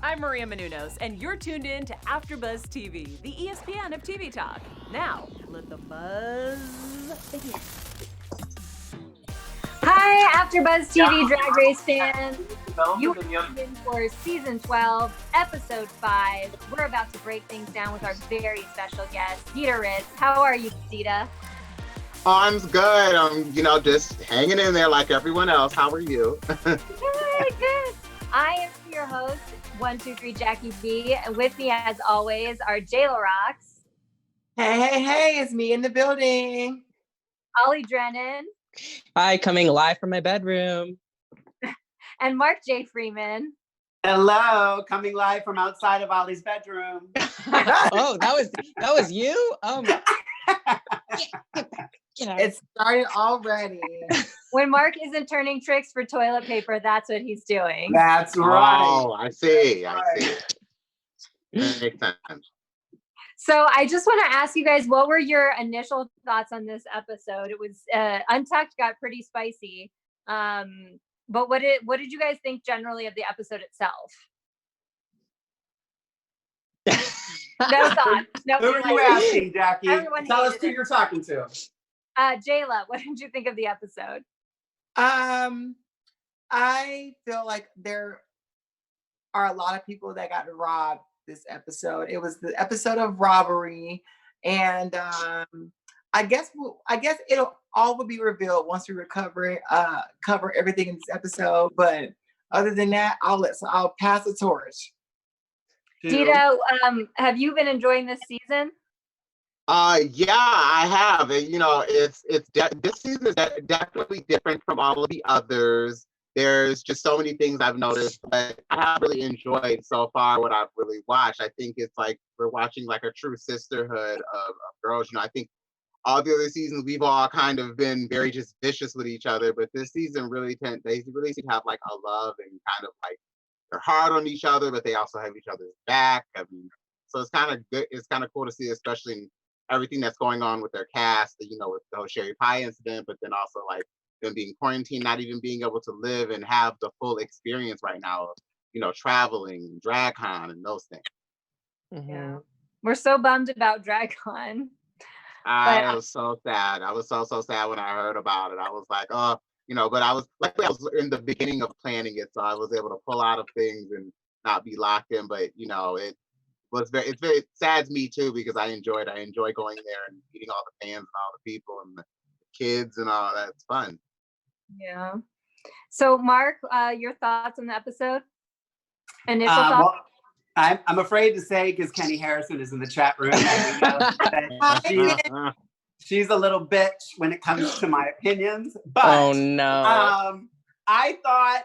I'm Maria Menounos, and you're tuned in to AfterBuzz TV, the ESPN of TV talk. Now, let the buzz begin. Hi, AfterBuzz TV Drag Race fans. You are tuned in for Season 12, Episode 5. We're about to break things down with our very special guest, Dida Ritz. How are you, Dida? Oh, I'm good. I'm, just hanging in there like everyone else. How are you? Good. I am your host, 123 Jackie B. And with me, as always, are Jayla Roxx. Hey, it's me in the building. Ollie Drennan. Hi, coming live from my bedroom. And Mark J. Freeman. Hello, coming live from outside of Ollie's bedroom. Oh, that was you? Get out. It started already. When Mark isn't turning tricks for toilet paper, that's what he's doing. That's right. Oh, I see. Makes sense. So I just want to ask you guys, what were your initial thoughts on this episode? It was Untucked got pretty spicy. But what did you guys think generally of the episode itself? No thoughts. No. Who are you asking, Jackie? Everyone Tell us hated who it. you're talking to. Jayla, what did you think of the episode? I feel like there are a lot of people that got robbed this episode. It was the episode of robbery, and I guess it'll all will be revealed once we cover everything in this episode. But other than that, I'll pass the torch. Dida, have you been enjoying this season? Yeah, I have. And, this season is definitely different from all of the others. There's just so many things I've noticed, but I have really enjoyed so far what I've really watched. I think it's like we're watching like a true sisterhood of girls. I think all the other seasons we've all kind of been very just vicious with each other, but this season they really seem to have like a love and kind of like they're hard on each other, but they also have each other's back. I mean, so it's kind of good. It's kind of cool to see, especially in everything that's going on with their cast, with the whole Sherry Pie incident, but then also like them being quarantined, not even being able to live and have the full experience right now of, traveling, DragCon and those things. Mm-hmm. Yeah. We're so bummed about DragCon. I was so sad. I was so sad when I heard about it. I was like, oh, but I was in the beginning of planning it, so I was able to pull out of things and not be locked in. But it's very sad to me too, because I enjoy going there and meeting all the fans and all the people and the kids and all that. It's fun. Yeah. So Mark, your thoughts on the episode? Initial thoughts? Well, I'm afraid to say, because Kenny Harrison is in the chat room. She's a little bitch when it comes to my opinions. But oh no. I thought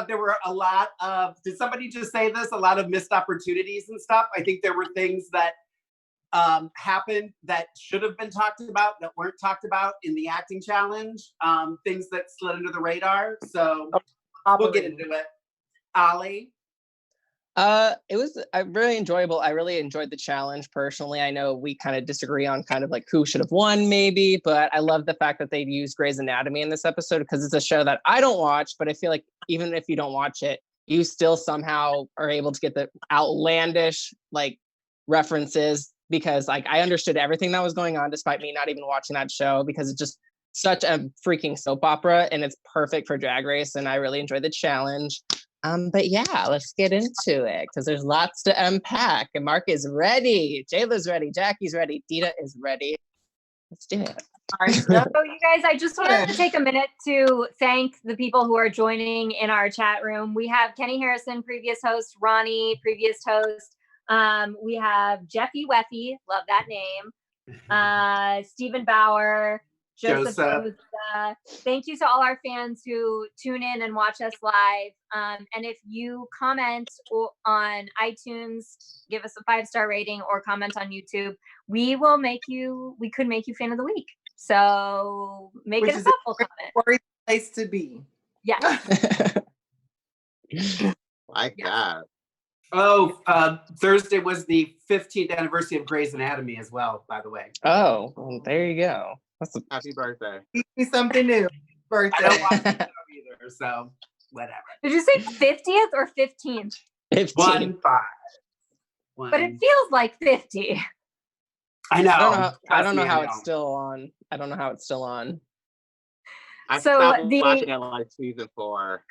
there were a lot of, did somebody just say this? A lot of missed opportunities and stuff. I think there were things that happened that should have been talked about that weren't talked about in the acting challenge. Things that slid under the radar. So we'll get into it. Ollie? It was really enjoyable. I really enjoyed the challenge personally. I know we kind of disagree on kind of like who should have won maybe, but I love the fact that they used Grey's Anatomy in this episode because it's a show that I don't watch, but I feel like even if you don't watch it, you still somehow are able to get the outlandish like references because like I understood everything that was going on despite me not even watching that show because it's just such a freaking soap opera and it's perfect for Drag Race and I really enjoyed the challenge. But yeah, let's get into it because there's lots to unpack. And Mark is ready. Jayla's ready. Jackie's ready. Dida is ready. Let's do it. All right, so you guys, I just wanted to take a minute to thank the people who are joining in our chat room. We have Kenny Harrison, previous host, Ronnie, previous host. We have Jeffy Weffy, love that name. Stephen Bauer, Joseph. Thank you to all our fans who tune in and watch us live. And if you comment on iTunes, give us a 5-star rating or comment on YouTube, we could make you fan of the week. So make it a thoughtful comment. Great place to be. Yeah. Like that. Oh, Thursday was the 15th anniversary of Grey's Anatomy as well, by the way. Oh, well, there you go. Happy birthday. Teach me something new. Birthday. I don't watch the show either, so whatever. Did you say 50th or 15th? 15. 1-5. But it feels like 50. I know. I don't know how I it's still on. I don't know how it's still on. I So stopped watching it like season 4.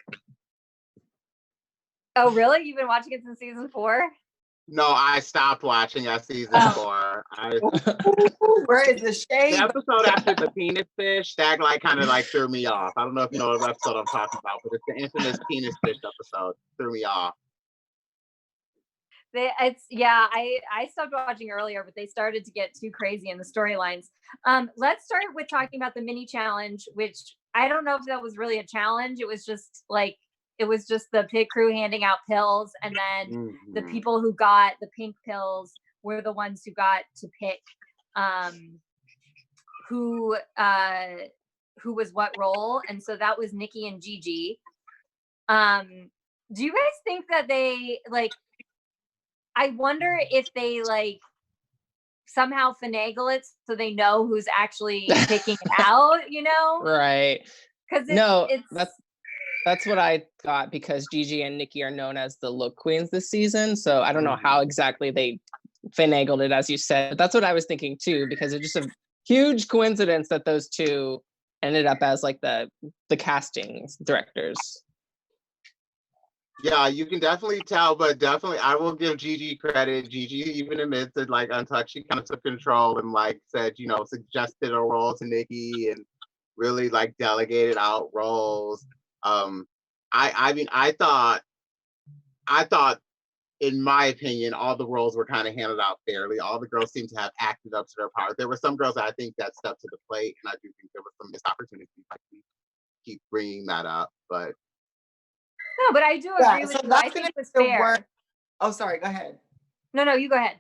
Oh, really? You've been watching it since season 4? No, I stopped watching at season 4. Where is the shade? The episode after the penis fish, that like kind of like threw me off. I don't know if you know what episode I'm talking about, but it's the infamous penis fish episode. Threw me off. I stopped watching earlier, but they started to get too crazy in the storylines. Let's start with talking about the mini challenge, which I don't know if that was really a challenge. It was just the pit crew handing out pills, and then the people who got the pink pills were the ones who got to pick who was what role, and so that was Nicki and Gigi. Do you guys think that they like? I wonder if they like somehow finagle it so they know who's actually picking it out, you know? Right. Because that's what I thought, because Gigi and Nicki are known as the look queens this season. So I don't know how exactly they finagled it, as you said. But that's what I was thinking too, because it's just a huge coincidence that those two ended up as like the casting directors. Yeah, you can definitely tell, but definitely I will give Gigi credit. Gigi even admits that like Untucked, she kind of took control and like said, you know, suggested a role to Nicki and really like delegated out roles. I thought in my opinion, all the roles were kind of handed out fairly. All the girls seemed to have acted up to their power. There were some girls that I think that stepped to the plate, and I do think there was some missed opportunities. I keep bringing that up, but no, but I do agree with you. I think it was fair. Oh, sorry. Go ahead. No, you go ahead.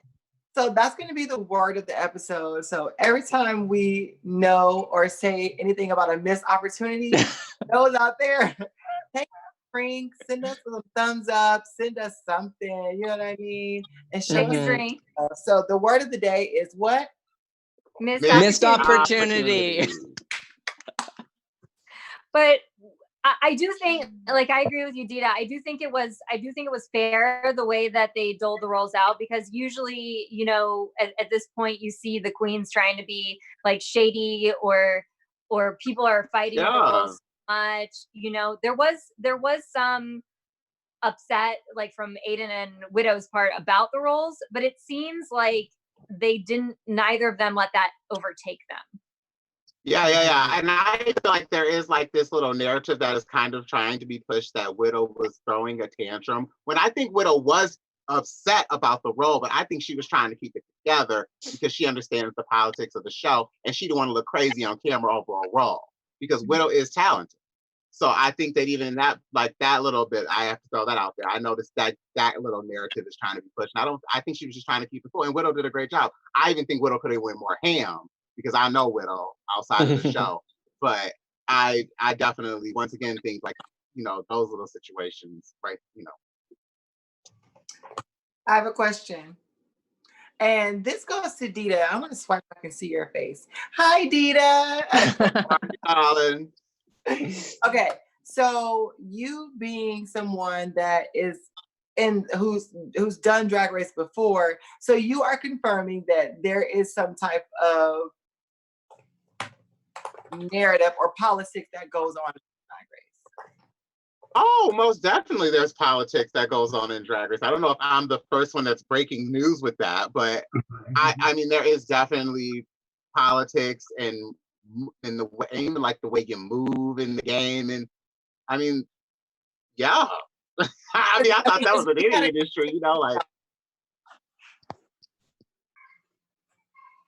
So that's going to be the word of the episode. So every time we know or say anything about a missed opportunity, those out there, take a drink, send us some thumbs up, send us something. You know what I mean? And take a drink. So the word of the day is what? Missed opportunity. But I do think, like, I agree with you, Dida. I do think it was fair the way that they doled the roles out, because usually, you know, at this point, you see the queens trying to be like shady or people are fighting the roles so much. You know, there was some upset like from Aiden and Widow's part about the roles, but it seems like neither of them let that overtake them. Yeah. And I feel like there is like this little narrative that is kind of trying to be pushed that Widow was throwing a tantrum, when I think Widow was upset about the role, but I think she was trying to keep it together because she understands the politics of the show and she didn't want to look crazy on camera over a role, because Widow is talented. So I think that even in that, like that little bit, I have to throw that out there. I noticed that little narrative is trying to be pushed. And I think she was just trying to keep it cool. And Widow did a great job. I even think Widow could have went more ham, because I know Widow outside of the show. But I definitely, once again, think like, you know, those little situations, right? You know. I have a question. And this goes to Dida. I'm going to swipe back and see your face. Hi, Dida. Hi, Okay, so you being someone that is who's done Drag Race before, so you are confirming that there is some type of narrative or politics that goes on in Drag Race. Oh, most definitely there's politics that goes on in Drag Race. I don't know if I'm the first one that's breaking news with that, but I mean, there is definitely politics and in the way, even like the way you move in the game. And I mean, yeah. I mean, I thought that was an any industry, you know, like.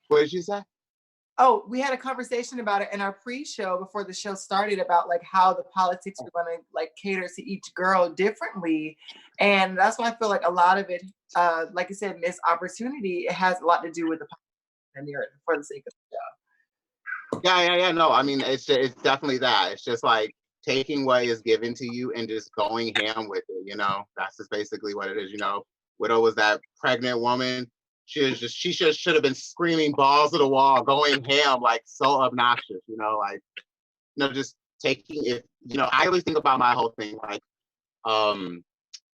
What did you say? Oh, we had a conversation about it in our pre-show before the show started about like how the politics are going to like cater to each girl differently. And that's why I feel like a lot of it, like I said, missed opportunity, it has a lot to do with the narrative for the sake of the show. Yeah. No, I mean, it's definitely that. It's just like taking what is given to you and just going ham with it, you know? That's just basically what it is, you know? Widow was that pregnant woman. She should have been screaming balls to the wall, going ham, like so obnoxious, you know, like, you know, just taking it, you know, I always think about my whole thing, like,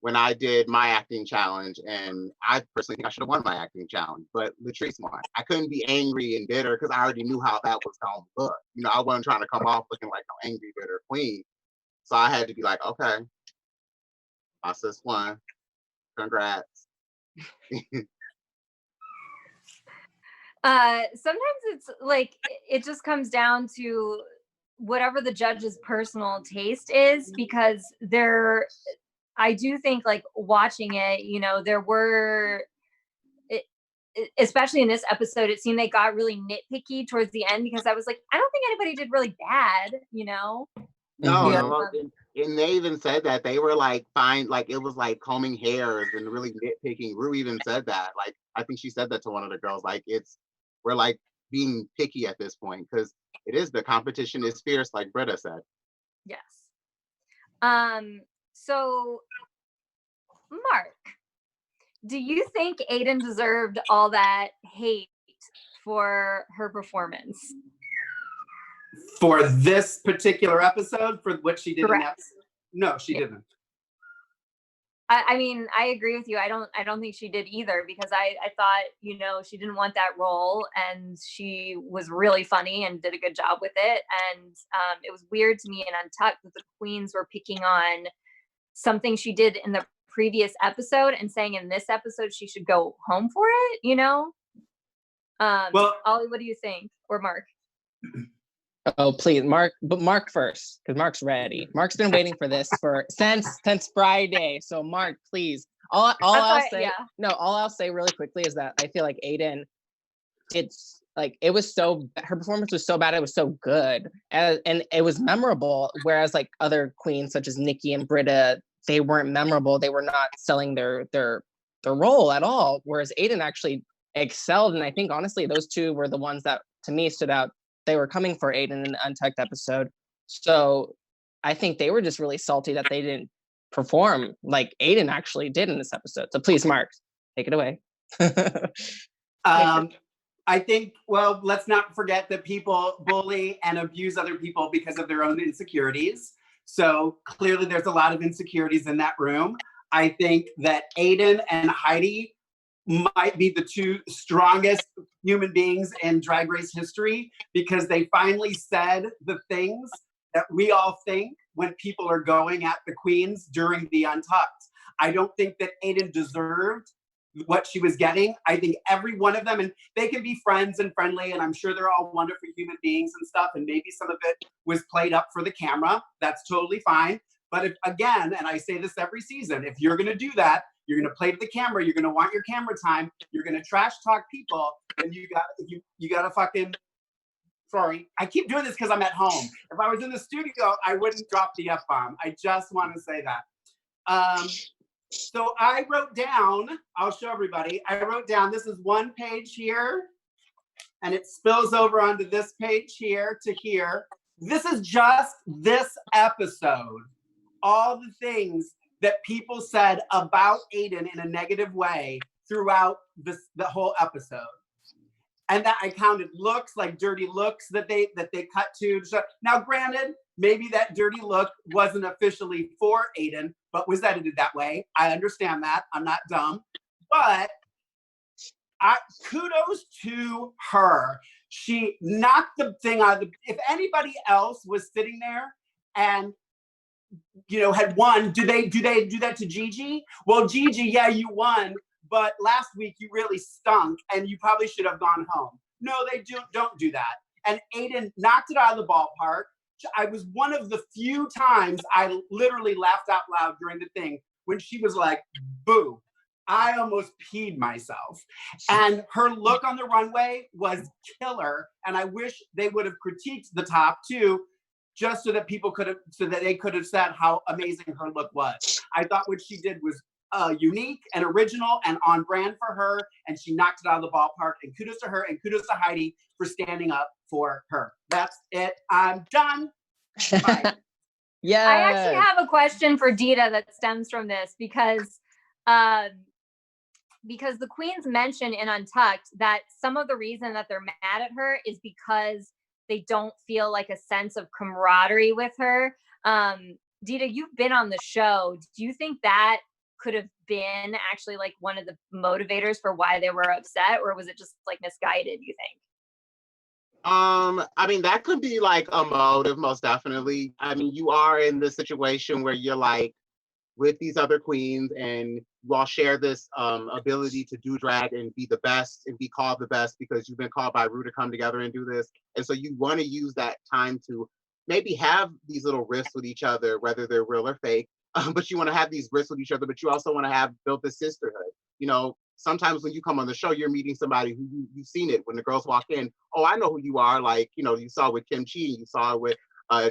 when I did my acting challenge, and I personally think I should have won my acting challenge, but Latrice won. I couldn't be angry and bitter because I already knew how that was going to look. You know, I wasn't trying to come off looking like no angry, bitter queen. So I had to be like, okay, my sis won. Congrats. Sometimes it's like it just comes down to whatever the judge's personal taste is, because I do think, like, watching it, you know, there were, especially in this episode, it seemed they got really nitpicky towards the end, because I was like, I don't think anybody did really bad, you know? No, Yeah. no, and they even said that they were like fine, like it was like combing hairs and really nitpicking. Rue even said that. Like I think she said that to one of the girls. Like we're like being picky at this point because the competition is fierce, like Britta said. Yes. So Mark, do you think Aiden deserved all that hate for her performance? For this particular episode, for what she did in that? No, she didn't. I mean, I agree with you. I don't think she did either, because I thought, you know, she didn't want that role, and she was really funny and did a good job with it. And it was weird to me in Untucked that the queens were picking on something she did in the previous episode and saying in this episode she should go home for it, you know? Well, Ollie, what do you think? Or Mark? Oh, please, Mark, but Mark first, because Mark's ready. Mark's been waiting for this since Friday. So Mark, please. All I'll say really quickly is that I feel like Aiden, her performance was so bad, it was so good, and it was memorable. Whereas like other queens such as Nicki and Britta, they weren't memorable. They were not selling their role at all. Whereas Aiden actually excelled, and I think honestly those two were the ones that to me stood out. They were coming for Aiden in the Untucked episode. So I think they were just really salty that they didn't perform like Aiden actually did in this episode. So please, Mark, take it away. I think, well, let's not forget that people bully and abuse other people because of their own insecurities. So clearly there's a lot of insecurities in that room. I think that Aiden and Heidi might be the two strongest human beings in Drag Race history, because they finally said the things that we all think when people are going at the queens during the Untucked. I don't think that Aiden deserved what she was getting. I think every one of them, and they can be friends and friendly, and I'm sure they're all wonderful human beings and stuff, and maybe some of it was played up for the camera. That's totally fine. But if, again, and I say this every season, if you're going to do that, you're going to play to the camera, you're going to want your camera time, you're going to trash talk people, and you got to fucking, sorry, I keep doing this because I'm at home. If I was in the studio, I wouldn't drop the F-bomb. I just want to say that. So I wrote down, I'll show everybody, I wrote down, this is one page here, and it spills over onto this page here to here. This is just this episode. All the things that people said about Aiden in a negative way throughout the whole episode. And that I counted looks, like dirty looks that they cut to. Now, granted, maybe that dirty look wasn't officially for Aiden, but was edited that way. I understand that. I'm not dumb. But kudos to her. She knocked the thing out of the... If anybody else was sitting there and, you know, had won, do they do that to Gigi? Well, Gigi, yeah, you won, but last week you really stunk and you probably should have gone home. No, they don't do that. And Aiden knocked it out of the ballpark. I was one of the few times I literally laughed out loud during the thing when she was like, boo. I almost peed myself. And her look on the runway was killer. And I wish they would have critiqued the top too, just so that they could have said how amazing her look was. I thought what she did was unique and original and on brand for her, and she knocked it out of the ballpark. And kudos to her, and kudos to Heidi for standing up for her. That's it. I'm done. Bye. Yeah. I actually have a question for Dida that stems from this, because the queens mentioned in Untucked that some of the reason that they're mad at her is because they don't feel like a sense of camaraderie with her. Dida, you've been on the show. Do you think that could have been actually like one of the motivators for why they were upset, or was it just like misguided, you think? I mean, that could be like a motive, most definitely. I mean, you are in this situation where you're like with these other queens and you all share this ability to do drag and be the best and be called the best because you've been called by Ru to come together and do this. And so you want to use that time to maybe have these little risks with each other, whether they're real or fake. But you want to have these risks with each other, but you also want to have built this sisterhood. You know, sometimes when you come on the show, you're meeting somebody who you've seen it when the girls walk in. Oh, I know who you are. Like, you know, you saw it with Kim Chi, you saw it with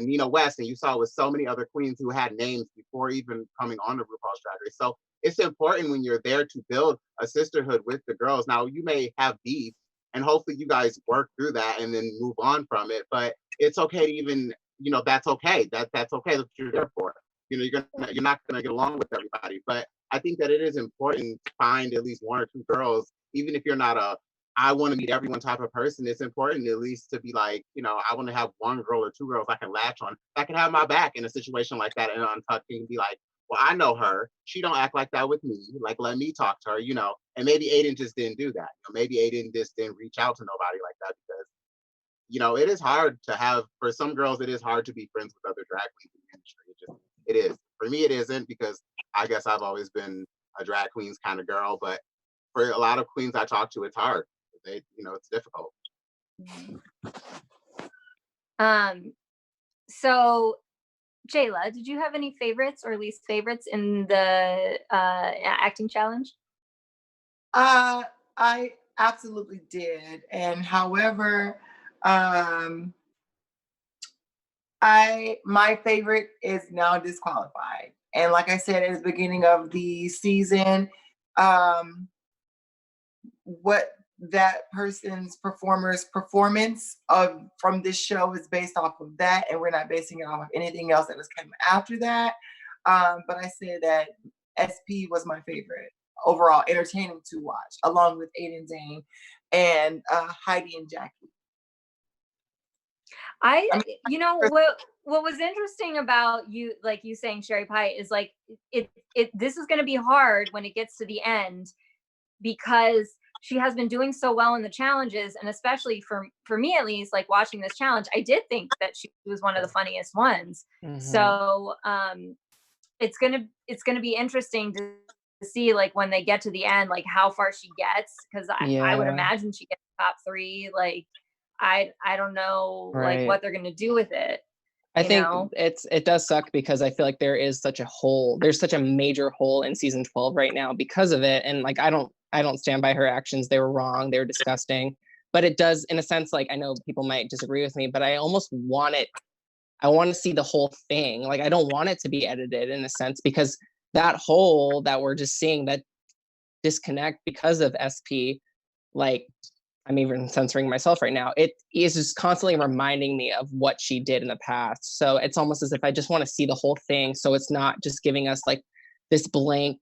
Nina West, and you saw it with so many other queens who had names before even coming on the RuPaul's Drag Race. So it's important when you're there to build a sisterhood with the girls. Now, you may have beef, and hopefully you guys work through that and then move on from it. But it's okay to even, you know, that's okay. That's okay. That's what you're there for. You know, you're not gonna get along with everybody. But I think that it is important to find at least one or two girls, even if you're not a I want to meet everyone type of person. It's important at least to be like, you know, I want to have one girl or two girls I can latch on. I can have my back in a situation like that and Untucked and be like, well, I know her. She don't act like that with me. Like, let me talk to her, you know. And maybe Aiden just didn't do that. You know, maybe Aiden just didn't reach out to nobody like that because, you know, it is hard to have, for some girls, it is hard to be friends with other drag queens in the industry. It is. For me, it isn't because I guess I've always been a drag queens kind of girl. But for a lot of queens I talk to, it's hard. They, you know, it's difficult. So Jayla, did you have any favorites or least favorites in the acting challenge? I absolutely did. And however, my favorite is now disqualified. And like I said at the beginning of the season, what that person's performance from this show is based off of that, and we're not basing it off of anything else that has come after that. But I say that SP was my favorite overall, entertaining to watch, along with Aiden Zane and Heidi and Jackie. I mean, you know what was interesting about you, like you saying Sherry Pie, is like this is going to be hard when it gets to the end because she has been doing so well in the challenges, and especially for me at least, like watching this challenge, I did think that she was one of the funniest ones. Mm-hmm. So it's gonna be interesting to see like when they get to the end, like how far she gets, because I would imagine she gets top 3. Like I don't know like what they're gonna do with it. I think it does suck because I feel like there is such a hole. There's such a major hole in season 12 right now because of it. And like I don't stand by her actions. They were wrong. They were disgusting. But it does, in a sense, like I know people might disagree with me, but I almost want it. I want to see the whole thing. Like I don't want it to be edited in a sense, because that hole that we're just seeing, that disconnect because of SP, like I'm even censoring myself right now. It is just constantly reminding me of what she did in the past. So it's almost as if I just want to see the whole thing. So it's not just giving us like this blank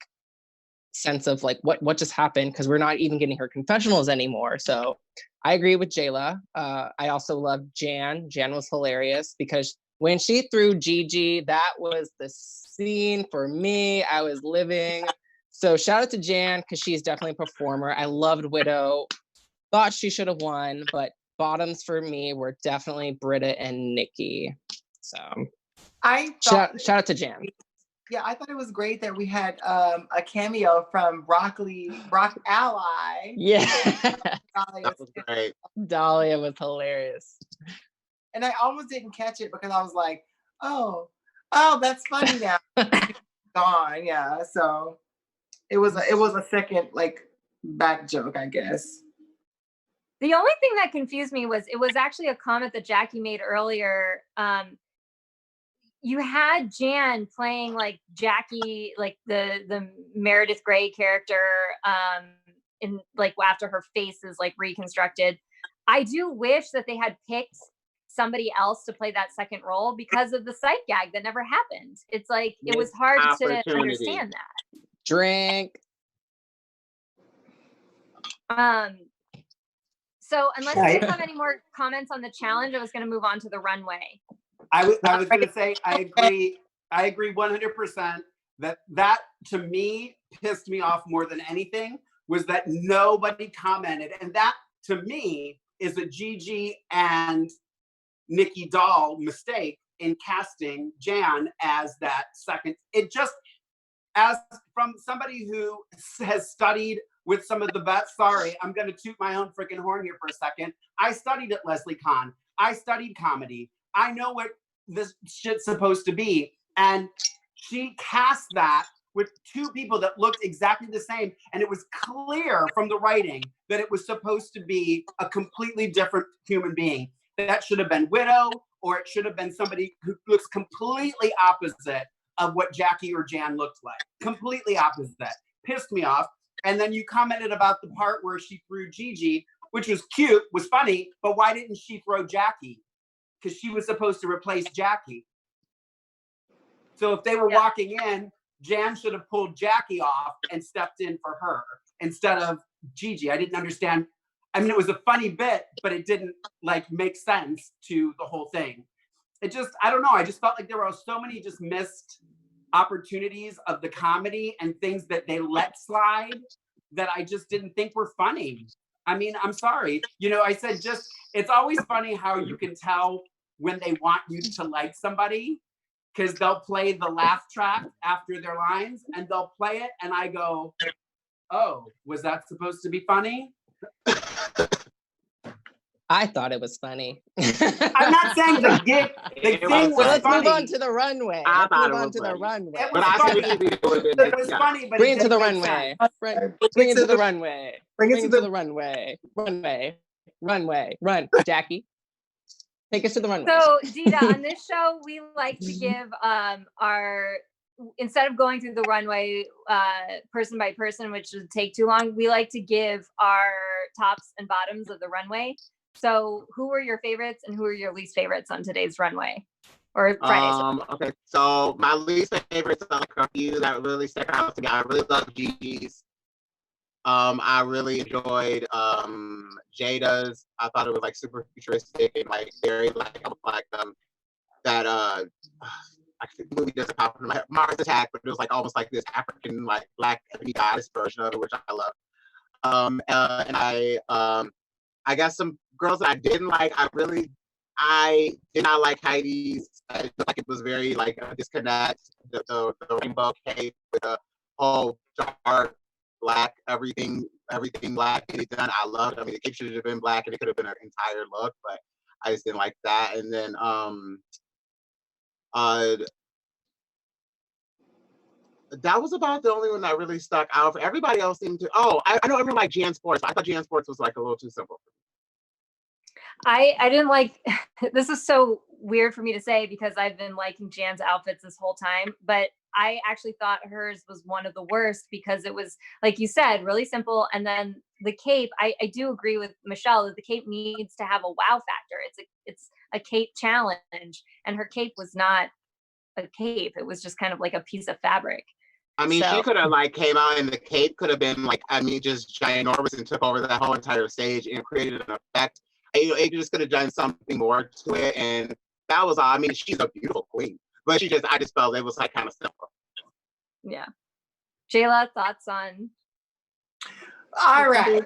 sense of like what just happened, because we're not even getting her confessionals anymore. So I agree with Jayla. I also love Jan. Jan was hilarious because when she threw Gigi, that was the scene for me. I was living. So shout out to Jan because she's definitely a performer. I loved Widow. Thought she should have won, but bottoms for me were definitely Britta and Nikki. So shout out to Jan. Yeah, I thought it was great that we had a cameo from Rock Ally. Yeah. That was great. Dahlia was hilarious. And I almost didn't catch it because I was like, oh, that's funny now. Gone, yeah. So it was a second like back joke, I guess. The only thing that confused me was it was actually a comment that Jackie made earlier. You had Jan playing like Jackie, like the Meredith Grey character, in like after her face is like reconstructed. I do wish that they had picked somebody else to play that second role because of the sight gag that never happened. It's like it was hard to understand that. Drink. So unless you guys have any more comments on the challenge, I was going to move on to the runway. I was going to say, I agree 100%. That to me pissed me off more than anything, was that nobody commented. And that to me is a Gigi and Nikki Doll mistake in casting Jan as that second. It just, as from somebody who has studied with some of the best, sorry, I'm going to toot my own freaking horn here for a second. I studied at Leslie Kahn. I studied comedy. I know what this shit's supposed to be. And she cast that with two people that looked exactly the same. And it was clear from the writing that it was supposed to be a completely different human being. That should have been Widow, or it should have been somebody who looks completely opposite of what Jackie or Jan looked like. Completely opposite. Pissed me off. And then you commented about the part where she threw Gigi, which was cute, was funny, but why didn't she throw Jackie? Because she was supposed to replace Jackie. So if they were walking in, Jan should have pulled Jackie off and stepped in for her instead of Gigi. I didn't understand. I mean, it was a funny bit, but it didn't like make sense to the whole thing. It just, I don't know. I just felt like there were so many just missed opportunities of the comedy and things that they let slide that I just didn't think were funny. I mean, I'm sorry. You know, I said just, it's always funny how you can tell when they want you to like somebody, because they'll play the laugh track after their lines and they'll play it and I go, oh, was that supposed to be funny? I thought it was funny. I'm not saying the thing was Let's funny. move on to the runway. I Let's thought move it on was to the funny. runway. It But was I funny. think it would have It was funny, but Bring it it to the didn't make runway. sense. Bring it to the runway. Bring Bring it to the runway. Runway. Run, Jackie. Take us to the runway. So, Dida, on this show, we like to give our, instead of going through the runway person by person, which would take too long, we like to give our tops and bottoms of the runway. So, who were your favorites and who are your least favorites on today's runway or Friday's show? Okay, so my least favorites are like a few that really stuck out to me. I really love Gigi's. I really enjoyed Jada's. I thought it was like super futuristic and like very like that I think the movie doesn't pop in my head, Mars Attack, but it was like almost like this African like black ebony goddess version of it, which I love. And I guess some girls that I didn't like. I did not like Heidi's. I felt like it was very like a disconnect. The rainbow cape with the whole dark black everything black and it done. I loved it. I mean, the cape should have been black and it could have been an entire look, but I just didn't like that. And then that was about the only one that really stuck out. Everybody else seemed to. Oh, I know everyone liked Jan Sports. I thought Jan Sports was like a little too simple. I didn't like, this is so weird for me to say because I've been liking Jan's outfits this whole time, but I actually thought hers was one of the worst because it was, like you said, really simple. And then the cape, I do agree with Michelle that the cape needs to have a wow factor. It's a cape challenge, and her cape was not a cape. It was just kind of like a piece of fabric. I mean, So, she could have like came out and the cape could have been like, I mean, just ginormous and took over that whole entire stage and created an effect. It just could have done something more to it, and that was all. I mean, she's a beautiful queen, but I just felt it was like kind of simple. yeah. Jayla, thoughts on? All right.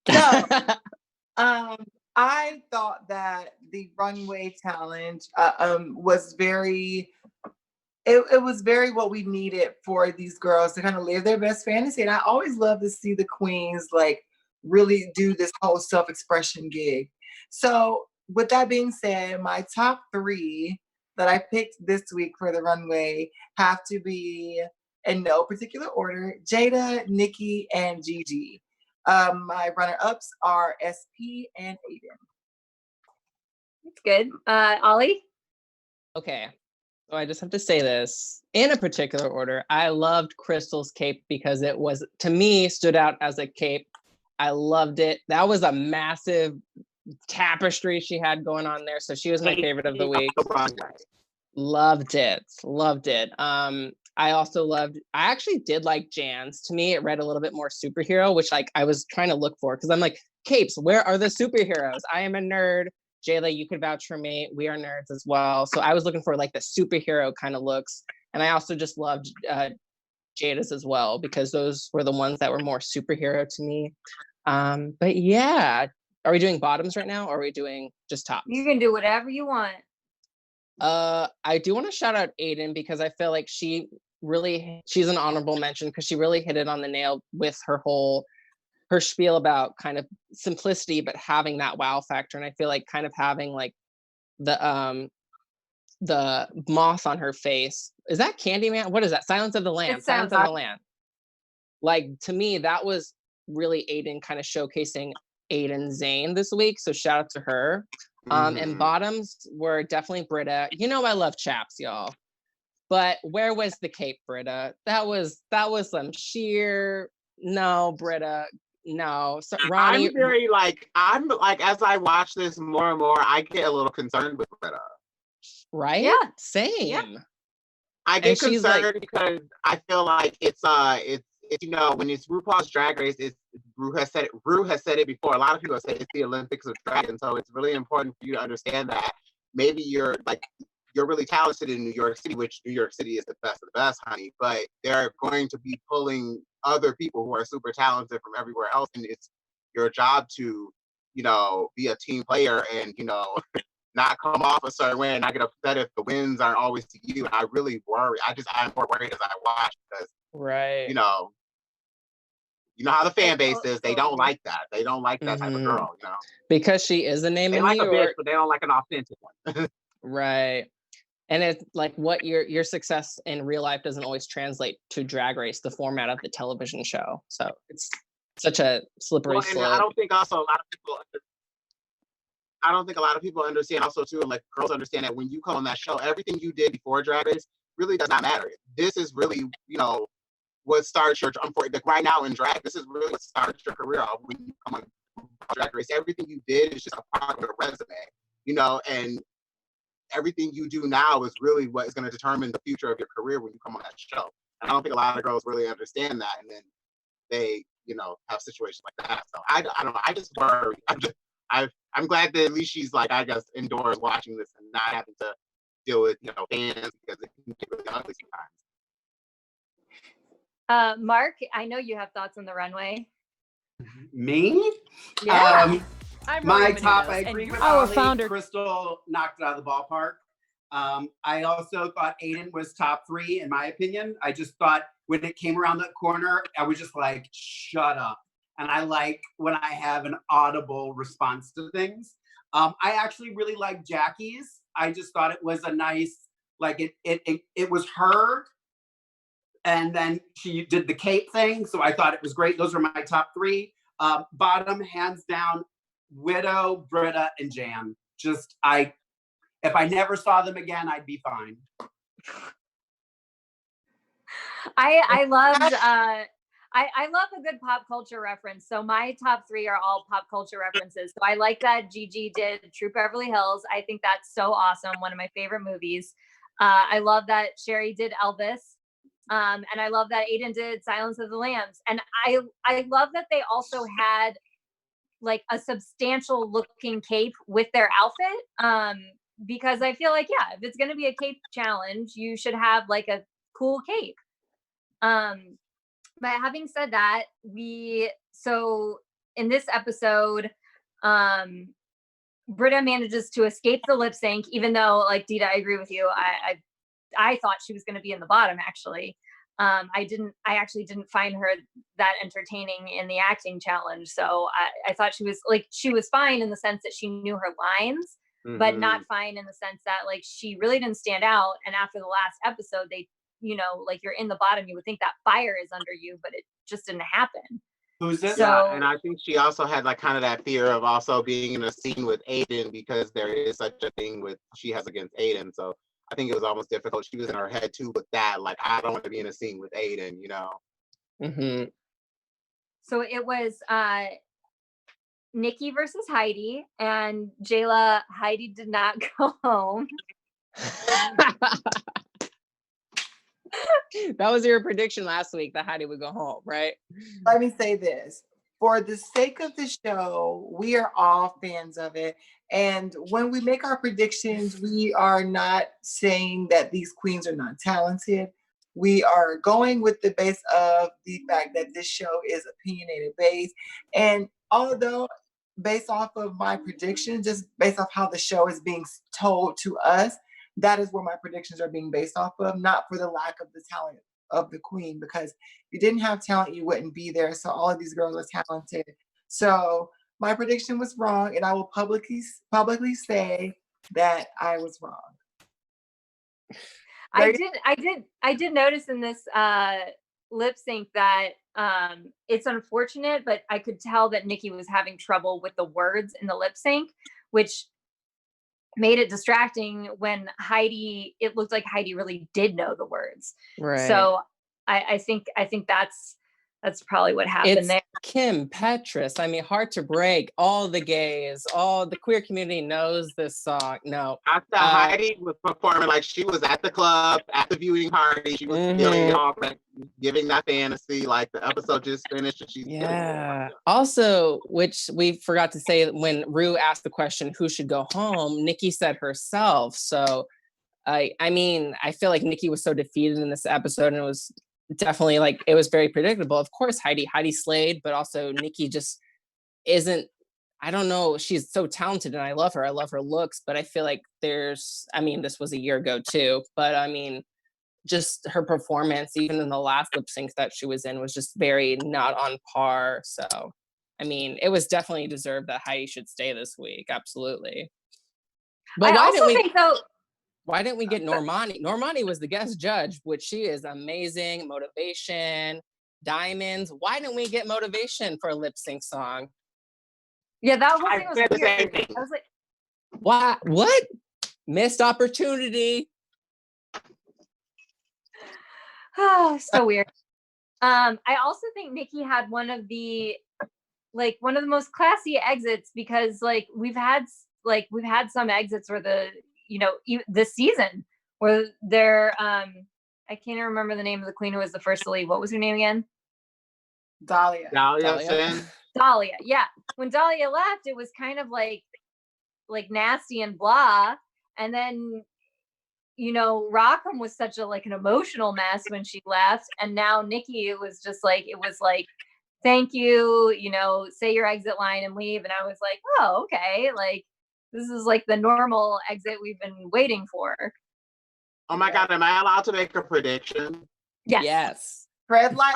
So, I thought that the runway challenge was very. It was very what we needed for these girls to kind of live their best fantasy, and I always love to see the queens like really do this whole self-expression gig. So with that being said, my top 3 that I picked this week for the runway have to be, in no particular order, Jada, Nicki, and Gigi. My runner-ups are SP and Aiden. It's good. Ollie? Okay. So I just have to say this in a particular order. I loved Crystal's cape because it was, to me, stood out as a cape. I loved it. That was a massive tapestry she had going on there. So she was my favorite of the week. Loved it. I actually did like Jan's. To me, it read a little bit more superhero, which like I was trying to look for because I'm like, capes, where are the superheroes? I am a nerd. Jayla, you could vouch for me. We are nerds as well. So I was looking for like the superhero kind of looks. And I also just loved Jada's as well, because those were the ones that were more superhero to me. But yeah, are we doing bottoms right now, or are we doing just tops? You can do whatever you want. I do want to shout out Aiden, because I feel like she's an honorable mention, because she really hit it on the nail with her spiel about kind of simplicity, but having that wow factor. And I feel like kind of having like the moth on her face. Is that Candyman? What is that? Silence of the Lambs. Silence of the Lambs. Like, to me, that was really Aiden kind of showcasing Aiden Zane this week. So shout out to her. And bottoms were definitely Britta. You know I love chaps, y'all. But where was the cape, Britta? That was some sheer no, Britta. No. So, Ronnie, I'm like, as I watch this more and more, I get a little concerned with Britta. Right? Yeah. Same. Yeah. I get concerned because I feel like it's you know, when it's RuPaul's Drag Race, Ru has said it before. A lot of people say it's the Olympics of drag, and so it's really important for you to understand that maybe you're really talented in New York City, which New York City is the best of the best, honey. But they're going to be pulling other people who are super talented from everywhere else, and it's your job to, you know, be a team player and, you know, not come off a certain way and not get upset if the wins aren't always to you. And I really worry. I'm more worried as I watch, because right, you know how the fan base is. They don't like that. They don't like that type of girl, you know. Because she is a name they in like New a York. bitch, but they don't like an authentic one. Right. And it's like what your success in real life doesn't always translate to Drag Race, the format of the television show. So it's such a slippery slope. I don't think a lot of people understand also too, and like girls understand that when you come on that show, everything you did before Drag Race really does not matter. This is really, you know, what starts your, like right now in drag, this is really what starts your career off when you come on Drag Race. Everything you did is just a part of your resume, you know, and everything you do now is really what is going to determine the future of your career when you come on that show. And I don't think a lot of girls really understand that, and then they, you know, have situations like that. So I don't know. I just worry. I'm glad that at least she's like, I guess, indoors watching this and not having to deal with, you know, fans, because it can get really ugly sometimes. Mark, I know you have thoughts on the runway. Me? Yeah. I'm my Maria top, Menounos, I and agree you're with our Ollie. founder. Crystal knocked it out of the ballpark. I also thought Aiden was top 3 in my opinion. I just thought when it came around that corner, I was just like, shut up. And I like when I have an audible response to things. I actually really liked Jackie's. I just thought it was a nice, like it was her, and then she did the cape thing. So I thought it was great. Those are my top 3. Bottom, hands down, Widow, Britta, and Jan. Just if I never saw them again, I'd be fine. I loved I love a good pop culture reference. So my top 3 are all pop culture references. So I like that Gigi did True Beverly Hills. I think that's so awesome. One of my favorite movies. I love that Sherry did Elvis. And I love that Aiden did Silence of the Lambs. And I love that they also had like a substantial looking cape with their outfit. Because I feel like, yeah, if it's going to be a cape challenge, you should have like a cool cape. But having said that, so in this episode, Britta manages to escape the lip sync, even though, like, Dida, I agree with you. I thought she was going to be in the bottom, actually. I actually didn't find her that entertaining in the acting challenge. So I thought she was fine in the sense that she knew her lines, but not fine in the sense that, like, she really didn't stand out. And after the last episode, they, you know, like, you're in the bottom, you would think that fire is under you, but it just didn't happen. Who's this? Yeah, and I think she also had like kind of that fear of also being in a scene with Aiden, because there is such a thing she has against Aiden. So I think it was almost difficult. She was in her head too with that. Like, I don't want to be in a scene with Aiden, you know? Mm-hmm. So it was Nicky versus Heidi, and Jayla, Heidi did not go home. That was your prediction last week, that Heidi would go home, right? Let me say this. For the sake of the show, we are all fans of it. And when we make our predictions, we are not saying that these queens are not talented. we are going with the base of the fact that this show is opinionated based. And although based off of my prediction, just based off how the show is being told to us, that is where my predictions are being based off of, not for the lack of the talent of the queen, because if you didn't have talent, you wouldn't be there. So all of these girls are talented. So my prediction was wrong, and I will publicly say that I was wrong. I did notice in this lip sync that it's unfortunate, but I could tell that Nicki was having trouble with the words in the lip sync, which made it distracting when it looked like Heidi really did know the words. Right. So I think that's probably what happened there. Kim Petras. I mean, Hard to Break. All the gays, all the queer community knows this song. No. After Heidi was performing, like she was at the club, at the viewing party, she was feeling all like, giving that fantasy. Like the episode just finished, and she's Also, which we forgot to say, when Ru asked the question, "Who should go home?" Nicki said herself. So, I mean, I feel like Nicki was so defeated in this episode, and it was definitely like, it was very predictable. Of course, Heidi slayed, but also Nicki just isn't, I don't know, she's so talented and I love her looks, but I feel like this was a year ago too, but I mean, just her performance, even in the last lip sync that she was in, was just very not on par. So, I mean, it was definitely deserved that Heidi should stay this week. Absolutely. But why didn't we get Normanni? Normanni was the guest judge, which she is amazing. Motivation, diamonds. Why didn't we get motivation for a lip sync song? Yeah, that whole thing was weird. I was like, what? Missed opportunity. Oh, so weird. I also think Nicki had one of the most classy exits, because like we've had some exits where this season where they're I can't even remember the name of the queen who was the first to leave. What was her name again? Dahlia. Dahlia. Yeah. When Dahlia left, it was kind of like nasty and blah. And then, Rockham was such an emotional mess when she left. And now Nicki, it was like, thank you, say your exit line and leave. And I was like, oh, okay. Like, this is like the normal exit we've been waiting for. Oh my God, am I allowed to make a prediction? Yes. Red light.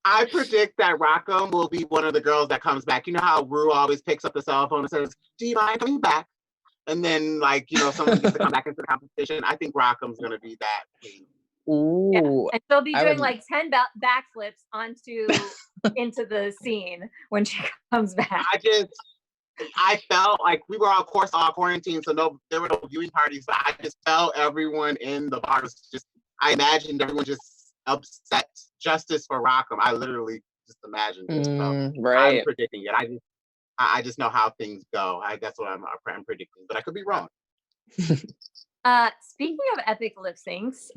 I predict that Rockham will be one of the girls that comes back. You know how Ru always picks up the cell phone and says, "Do you mind coming back?" And then, someone gets to come back into the competition. I think Rockham's going to be that queen. Ooh. Yeah. And she'll be doing 10 backflips into the scene when she comes back. I felt like we were all quarantined, so there were no viewing parties, but I just felt everyone in the bar was I imagined everyone just upset. Justice for Rockham. I literally just imagined it. So right. I'm predicting it. I just know how things go. That's what I'm predicting, but I could be wrong. Speaking of epic lip syncs,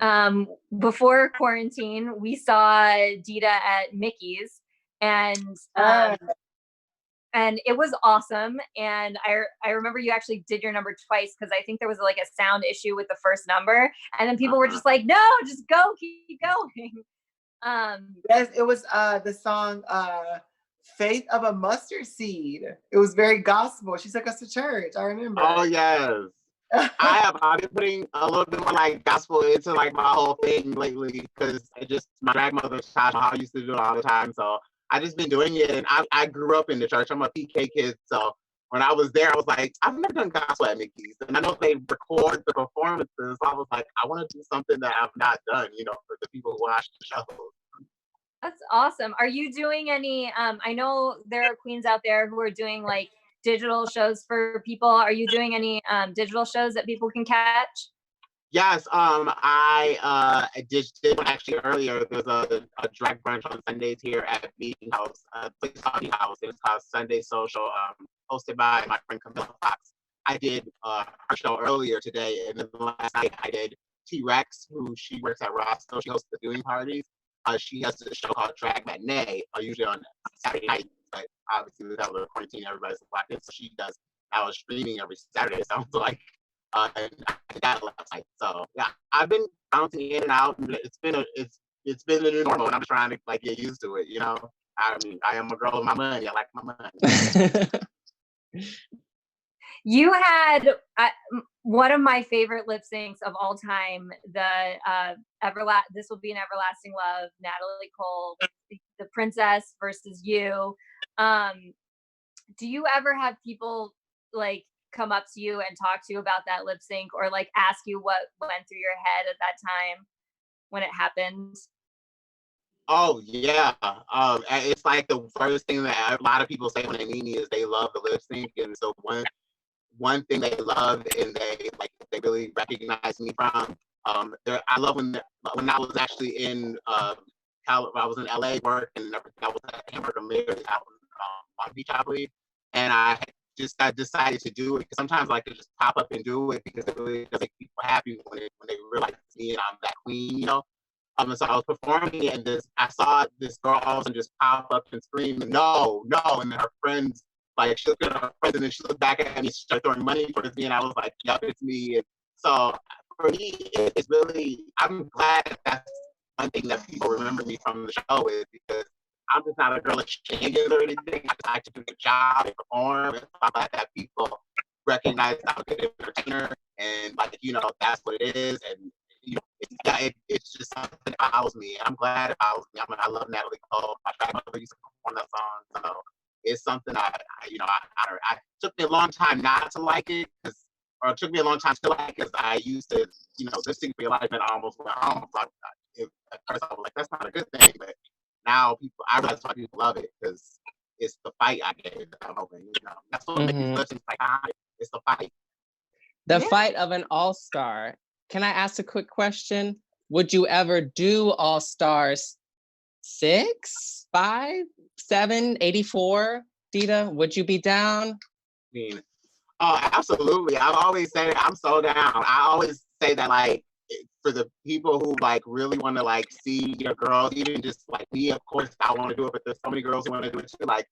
before quarantine, we saw Dida at Mickey's, and it was awesome. And I remember you actually did your number twice, because I think there was a sound issue with the first number, and then people were just like, "No, just go, keep going." Yes, it was the song "Faith of a Mustard Seed." It was very gospel. She took us to church. I remember. Oh yes. I've been putting a little bit more gospel into my whole thing lately, because my grandmother's child, I used to do it all the time. So I just been doing it, and I grew up in the church. I'm a PK kid, so when I was there, I was like, I've never done gospel at Mickey's, and I know they record the performances. So I was like, I want to do something that I've not done, for the people who watch the show. That's awesome. Are you doing any? I know there are queens out there who are doing digital shows for people. Are you doing any digital shows that people can catch? Yes, I did one actually earlier. There's a drag brunch on Sundays here at Meeting House, place called Meeting House. It's called Sunday Social, hosted by my friend Camilla Fox. I did her show earlier today, and then last night I did T-Rex, who she works at Ross, so she hosts the viewing parties. She has a show called Drag Matinee, usually on Saturday night, but obviously without the quarantine, everybody's locked in, so she does our streaming every Saturday. Sounds like And I did that last night. So yeah, I've been bouncing in and out, and it's been the new normal, and I'm trying to like get used to it. You know, I mean, I am a girl of my money. I like my money. You had one of my favorite lip syncs of all time. The This Will Be an Everlasting Love, Natalie Cole, the Princess versus you. Do you ever have people like come up to you and talk to you about that lip sync, or like ask you what went through your head at that time when it happened? Oh yeah, it's like the first thing that a lot of people say when they meet me is they love the lip sync, and so one thing they love and they really recognize me from. I love when I was actually in I was in LA working, I was at Hamburger Mary's out in Long Beach, I believe, and I decided to do it because sometimes I like to just pop up and do it because it really does make people happy when they realize me and I'm that queen, you know. So I was performing and I saw this girl all of a sudden just pop up and scream, no, no, and then her friends, like she looked at her friends and then she looked back at me, she started throwing money towards me, and I was like, yup, it's me. And so for me, it's really, I'm glad that's one thing that people remember me from the show is because I'm just not a girl of shenanigans or anything. I just like to do the job and perform. And I'm glad that people recognize I'm a good entertainer and like, you know, that's what it is. And you know, it's just something that follows me. And I'm glad it follows me. I mean, I love Natalie Cole. My grandmother used to perform that song. So it's something I took me a long time not to like it, or it took me a long time to like it because I used to, you know, lip sync for your life and almost went home. So at first I was like, that's not a good thing, but now I realize why people love it because it's the fight I get. I'm hoping, you know, that's what makes lip sync iconic. It's the fight. The fight of an all-star. Can I ask a quick question? Would you ever do All Stars 6, 5, 7, 84? Dida, would you be down? I mean, oh, absolutely. I've always said I'm so down. I always say that like for the people who like really want to like see your girls, even just like me, of course, I want to do it, but there's so many girls who want to do it too. Like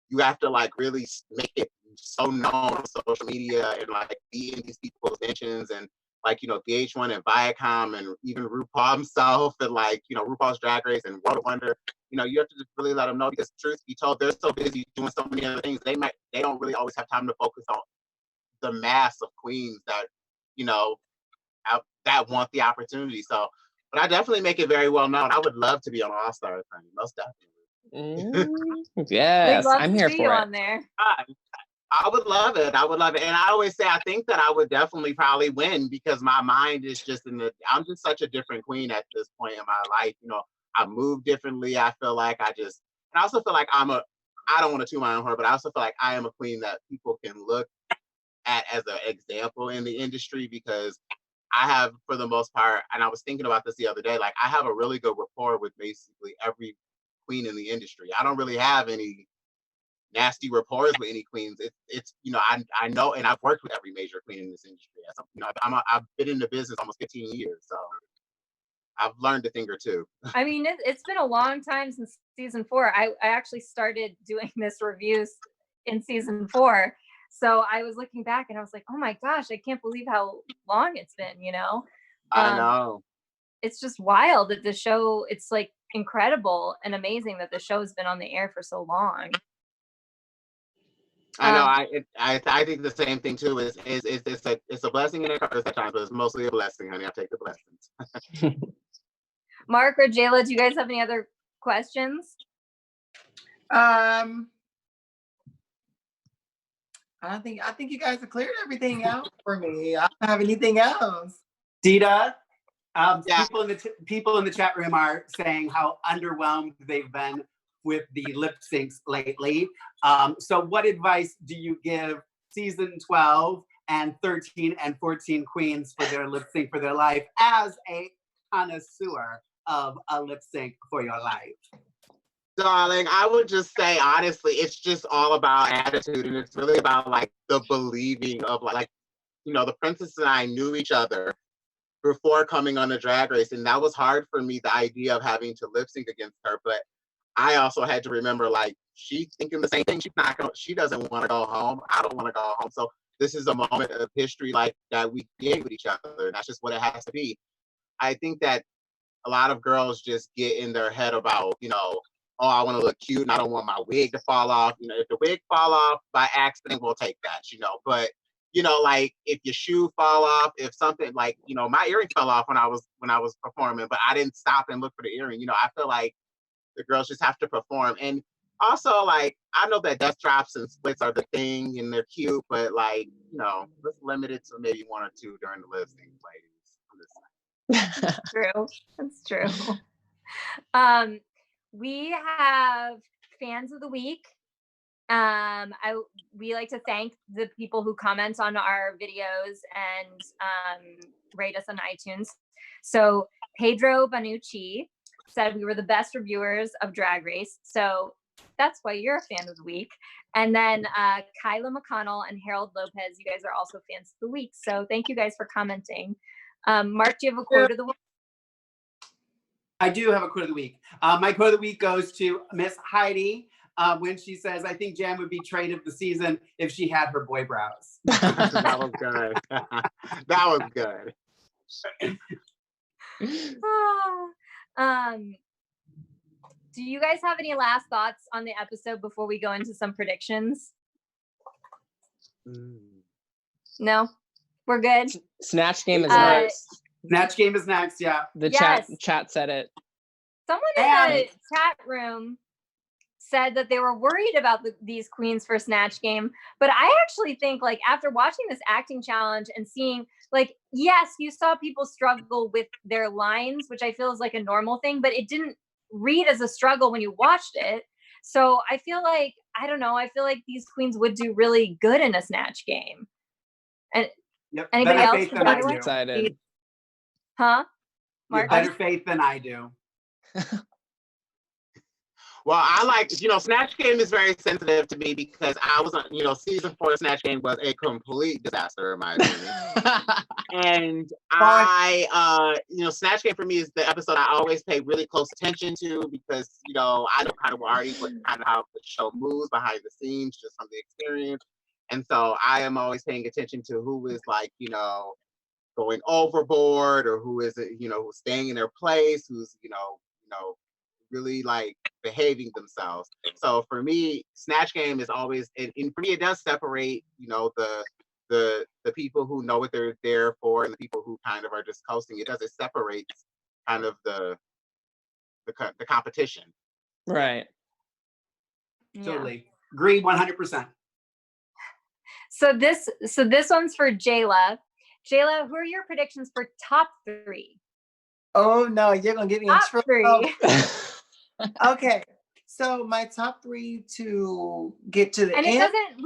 you have to like really make it so known on social media and like be in these people's mentions and like, you know, VH1 and Viacom and even RuPaul himself and like, you know, RuPaul's Drag Race and World of Wonder, you know, you have to just really let them know because truth be told, they're so busy doing so many other things. They don't really always have time to focus on the mass of queens that, you know, that want the opportunity. So, but I definitely make it very well known. I would love to be on All Stars, most definitely. Yes, I'm here for it. On there. I would love it. I would love it. And I always say, I think that I would definitely probably win because my mind is just I'm just such a different queen at this point in my life. You know, I move differently. I feel like and I also feel like I don't want to toot my own horn, but I also feel like I am a queen that people can look at as an example in the industry because I have, for the most part, and I was thinking about this the other day, like I have a really good rapport with basically every queen in the industry. I don't really have any nasty rapports with any queens. It's you know, I know, and I've worked with every major queen in this industry. You know, I've been in the business almost 15 years, so I've learned a thing or two. I mean, it's been a long time since season 4. I actually started doing this reviews in season 4. So I was looking back and I was like, oh my gosh, I can't believe how long it's been, you know? I know. It's just wild that the show, it's like incredible and amazing that the show has been on the air for so long. I know. I think the same thing too. It's a blessing and a curse at times, but it's mostly a blessing, honey. I take the blessings. Mark or Jayla, do you guys have any other questions? I think you guys have cleared everything out for me. I don't have anything else. Dida, people in the chat room are saying how underwhelmed they've been with the lip syncs lately. So what advice do you give season 12 and 13 and 14 queens for their lip sync for their life as a connoisseur of a lip sync for your life? Darling, I would just say, honestly, it's just all about attitude. And it's really about like the believing of like, you know, the princess and I knew each other before coming on the Drag Race. And that was hard for me, the idea of having to lip sync against her. But I also had to remember, like, she's thinking the same thing. She doesn't want to go home. I don't want to go home. So this is a moment of history like that we create with each other. And that's just what it has to be. I think that a lot of girls just get in their head about, you know, oh, I want to look cute and I don't want my wig to fall off. You know, if the wig fall off by accident, we'll take that, you know. But, you know, like if your shoe fall off, if something like, you know, my earring fell off when I was performing, but I didn't stop and look for the earring. You know, I feel like the girls just have to perform. And also, like, I know that death drops and splits are the thing and they're cute, but like, you know, let's limit it to maybe one or two during the lip sync, ladies. That's true. That's true. We have fans of the week. We like to thank the people who comment on our videos and rate us on iTunes. So Pedro Banucci said we were the best reviewers of Drag Race. So that's why you're a fan of the week. And then Kyla McConnell and Harold Lopez, you guys are also fans of the week. So thank you guys for commenting. Mark, do you have a quote of the week? I do have a quote of the week. My quote of the week goes to Miss Heidi when she says, I think Jan would be trade of the season if she had her boy brows. That was good. That was good. Do you guys have any last thoughts on the episode before we go into some predictions? No? We're good? Snatch game is next. Snatch game is next, yeah. The chat said it. Someone in the chat room said that they were worried about these queens for Snatch Game, but I actually think, like, after watching this acting challenge and seeing, like, yes, you saw people struggle with their lines, which I feel is like a normal thing, but it didn't read as a struggle when you watched it. So I feel like, I don't know, I feel like these queens would do really good in a Snatch Game. And anybody else? Excited. Huh? Mark? You have better faith than I do. Well, I like, you know, Snatch Game is very sensitive to me because I was, you know, season 4 Snatch Game was a complete disaster in my opinion. And you know, Snatch Game for me is the episode I always pay really close attention to because, you know, I know kind of already what kind of how the show moves behind the scenes just from the experience. And so I am always paying attention to who is like, you know, going overboard or who is, you know, who's staying in their place, who's, you know, really like behaving themselves. So for me, Snatch Game is always, and for me, it does separate, you know, the people who know what they're there for and the people who kind of are just coasting. It separates kind of the competition. Right. Totally. Agree 100%. So this one's for Jayla. Jayla, who are your predictions for top 3? Oh no, you're gonna get me in trouble. Top 3. Okay, so my top 3 to get to the end. And it doesn't.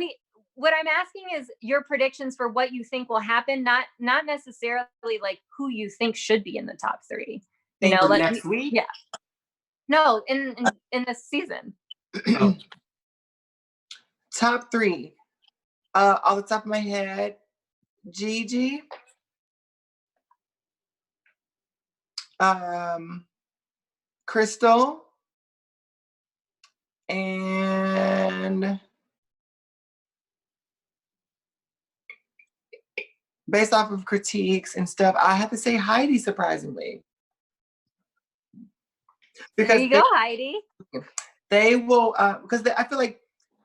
What I'm asking is your predictions for what you think will happen, not necessarily like who you think should be in the top 3. You know, like next week. Yeah. No, in this season. Oh. Top 3, off the top of my head, Gigi, Crystal, and based off of critiques and stuff, I have to say Heidi, surprisingly. Because there you go, Heidi. They will, because I feel like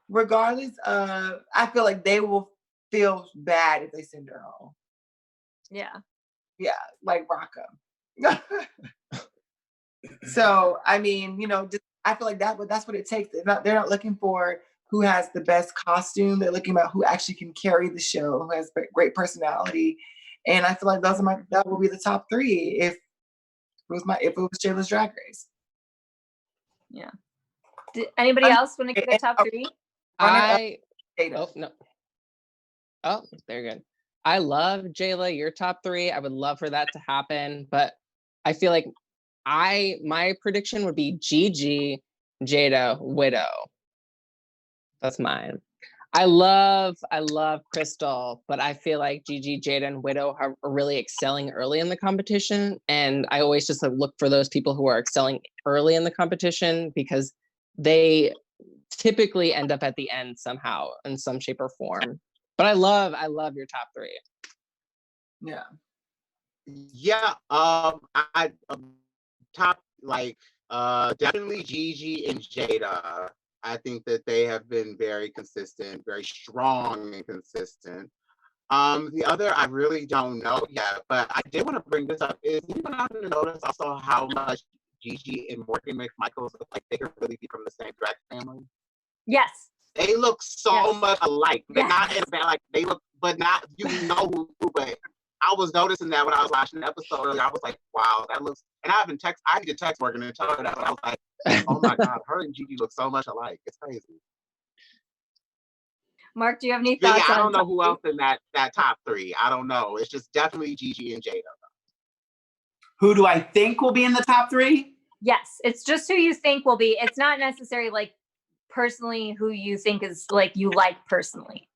regardless of, I feel like they will feel bad if they send her home. Yeah. Yeah, like Rocca. So, I mean, you know, I feel like that's what it takes. They're not looking for who has the best costume. They're looking about who actually can carry the show, who has great personality. And I feel like that will be the top 3 if it was Jayla's Drag Race. Yeah. Did anybody else want to get the top 3? No. Oh, they're good. I love Jayla, your top 3. I would love for that to happen, but I feel like my prediction would be Gigi, Jada, Widow. That's mine. I love Crystal, but I feel like Gigi, Jada, and Widow are really excelling early in the competition, and I always just look for those people who are excelling early in the competition because they typically end up at the end somehow in some shape or form. But I love your top three. Yeah. Yeah. I top definitely Gigi and Jada. I think that they have been very consistent, very strong and consistent. The other I really don't know yet, but I did want to bring this up. Is anyone out to notice also how much Gigi and Morgan McMichaels look like they could really be from the same drag family? Yes. They look so much alike. But not as bad, like they look, but not who, but I was noticing that when I was watching the episode earlier. I was like, wow, that looks, and I need to text Morgan and tell her that, but I was like, oh my God, her and Gigi look so much alike. It's crazy. Mark, do you have any But thoughts? yeah, I don't know who else in that top three. I don't know. It's just definitely Gigi and Jada. Who do I think will be in the top three? Yes, it's just who you think will be. It's not necessarily like personally who you think is like you like personally.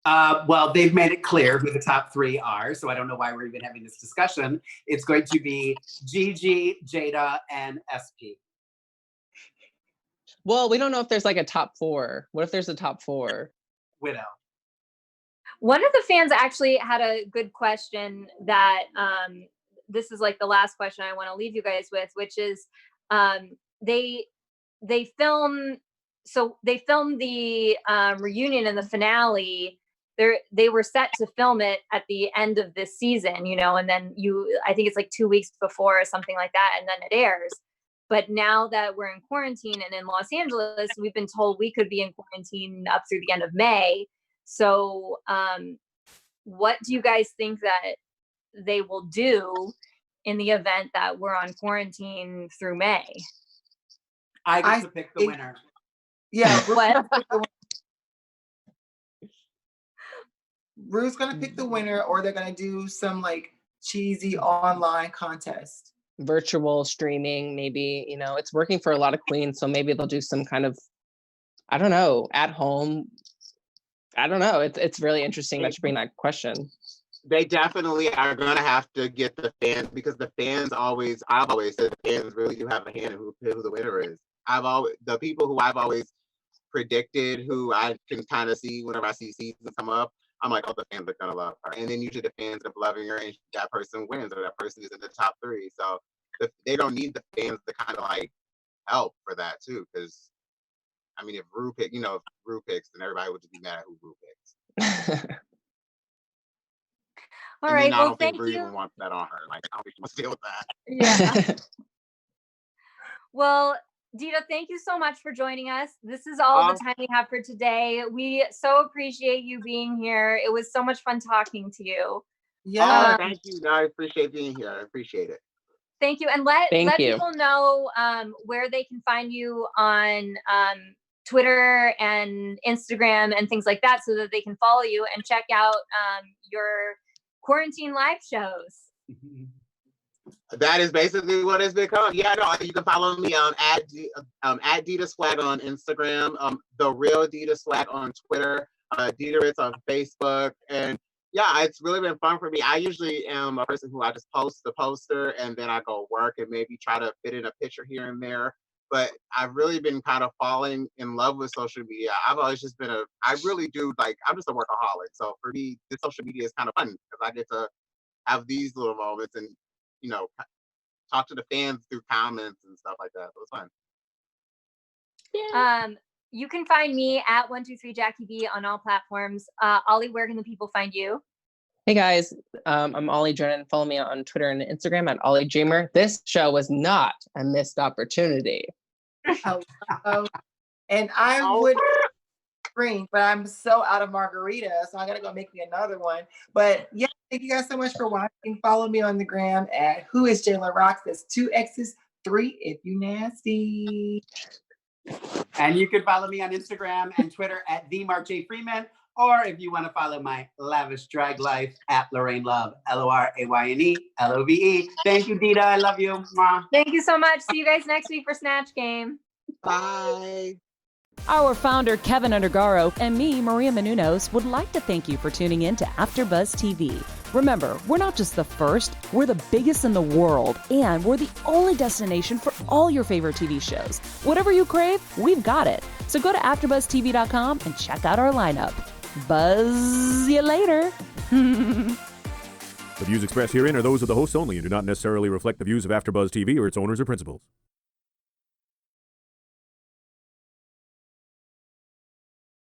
Well, they've made it clear who the top three are, so I don't know why we're even having this discussion. It's going to be Gigi, Jada, and SP. Well, we don't know if there's like a top four. What if there's a top four? Widow. One of the fans actually had a good question that this is like the last question I want to leave you guys with, which is they filmed the reunion and the finale. They were set to film it at the end of this season, and then I think it's like 2 weeks before or something like that, and then it airs. But now that we're in quarantine and in Los Angeles, we've been told we could be in quarantine up through the end of May. So what do you guys think that they will do in the event that we're on quarantine through May? I get to pick the winner. Yeah. What? Rue's gonna pick the winner, or they're gonna do some like cheesy online contest. Virtual streaming, maybe, it's working for a lot of queens, so maybe they'll do some kind of, I don't know, at home. I don't know. It's really interesting that you bring that question. They definitely are gonna have to get the fans, because the fans I've always said the fans really do have a hand in who the winner is. The people who I've always predicted, who I can kind of see whenever I see seasons come up, I'm like, oh, the fans are gonna love her. And then usually the fans are loving her and that person wins, or that person is in the top three. So they don't need the fans to kind of like help for that too. Because I mean, if Rue picks, then everybody would just be mad at who Rue picks. All right. I Well, don't think thank Rue you. even wants that on her. Like, I don't think she wants to deal with that. Yeah. Well, Dida, thank you so much for joining us. This is all the time we have for today. We so appreciate you being here. It was so much fun talking to you. Yeah. Thank you. No, I appreciate being here. I appreciate it. Thank you. And let people know where they can find you on Twitter and Instagram and things like that, so that they can follow you and check out your quarantine live shows. That is basically what it's become. Yeah, no, you can follow me at Dida Swag on Instagram, the real Dida Swag on Twitter, Dida Ritz on Facebook, and yeah, it's really been fun for me. I usually am a person who I just post the poster and then I go work and maybe try to fit in a picture here and there. But I've really been kind of falling in love with social media. I've always just been I really do, like, I'm just a workaholic. So for me, this social media is kind of fun because I get to have these little moments and, talk to the fans through comments and stuff like that. So it's fun. Yeah. You can find me at 123 Jackie B on all platforms. Ollie, where can the people find you? Hey guys, I'm Ollie Drennan. Follow me on Twitter and Instagram at Ollie Dreamer. This show was not a missed opportunity. And I would drink, but I'm so out of margarita, so I gotta go make me another one. But yeah, thank you guys so much for watching. Follow me on the gram at Who is Jayla Roxx. That's 2 X's, 3 if you nasty. And you can follow me on Instagram and Twitter at @Freeman, or if you want to follow my lavish drag life at Lorraine Love, LORAYNE LOVE. Thank you, Dida. I love you. Mwah. Thank you so much. See you guys next week for Snatch Game. Bye. Our founder, Keven Undergaro, and me, Maria Menounos, would like to thank you for tuning in to AfterBuzz TV. Remember, we're not just the first, we're the biggest in the world, and we're the only destination for all your favorite TV shows. Whatever you crave, we've got it. So go to AfterBuzzTV.com and check out our lineup. Buzz you later. The views expressed herein are those of the hosts only and do not necessarily reflect the views of AfterBuzz TV or its owners or principals.